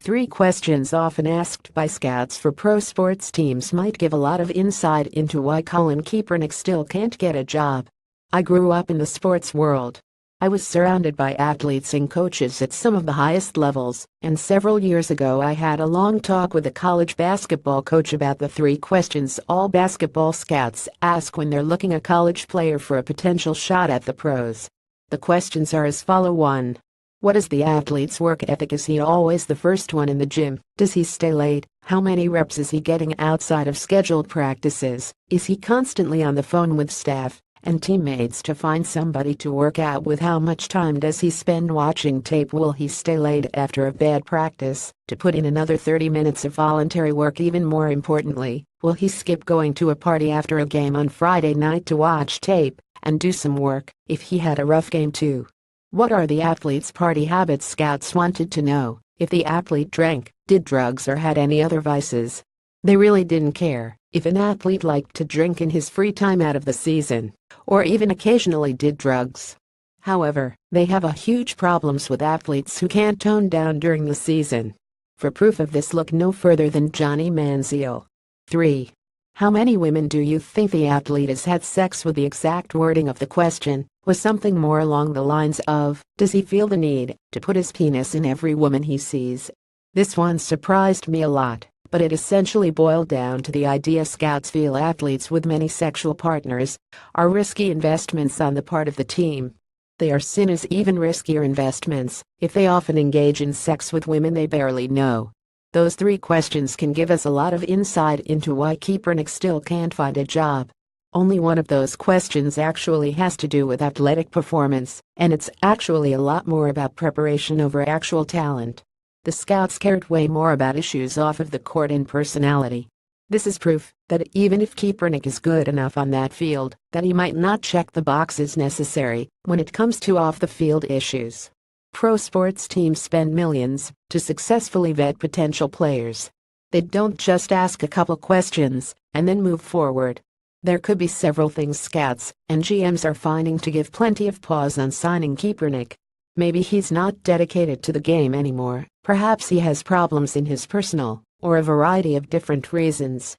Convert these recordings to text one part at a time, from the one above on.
3 questions often asked by scouts for pro sports teams might give a lot of insight into why Colin Kaepernick still can't get a job. I grew up in the sports world. I was surrounded by athletes and coaches at some of the highest levels, and several years ago I had a long talk with a college basketball coach about the 3 questions all basketball scouts ask when they're looking a college player for a potential shot at the pros. The questions are as follow: 1. What is the athlete's work ethic? Is he always the first one in the gym? Does he stay late? How many reps is he getting outside of scheduled practices? Is he constantly on the phone with staff and teammates to find somebody to work out with? How much time does he spend watching tape? Will he stay late after a bad practice to put in another 30 minutes of voluntary work? Even more importantly, will he skip going to a party after a game on Friday night to watch tape and do some work if he had a rough game too? What are the athlete's party habits? Scouts wanted to know if the athlete drank, did drugs, or had any other vices. They really didn't care if an athlete liked to drink in his free time out of the season, or even occasionally did drugs. However, they have a huge problems with athletes who can't tone down during the season. For proof of this, look no further than Johnny Manziel. 3. How many women do you think the athlete has had sex with? The exact wording of the question was something more along the lines of, does he feel the need to put his penis in every woman he sees? This one surprised me a lot, but it essentially boiled down to the idea scouts feel athletes with many sexual partners are risky investments on the part of the team. They are seen as even riskier investments if they often engage in sex with women they barely know. Those 3 questions can give us a lot of insight into why Kaepernick still can't find a job. Only one of those questions actually has to do with athletic performance, and it's actually a lot more about preparation over actual talent. The scouts cared way more about issues off of the court and personality. This is proof that even if Kaepernick is good enough on that field, that he might not check the boxes necessary when it comes to off-the-field issues. Pro sports teams spend millions to successfully vet potential players. They don't just ask a couple questions and then move forward. There could be several things scouts and GMs are finding to give plenty of pause on signing Kaepernick. Maybe he's not dedicated to the game anymore. Perhaps he has problems in his personal or a variety of different reasons.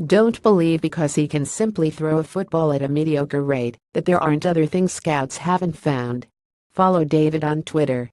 Don't believe because he can simply throw a football at a mediocre rate that there aren't other things scouts haven't found. Follow David on Twitter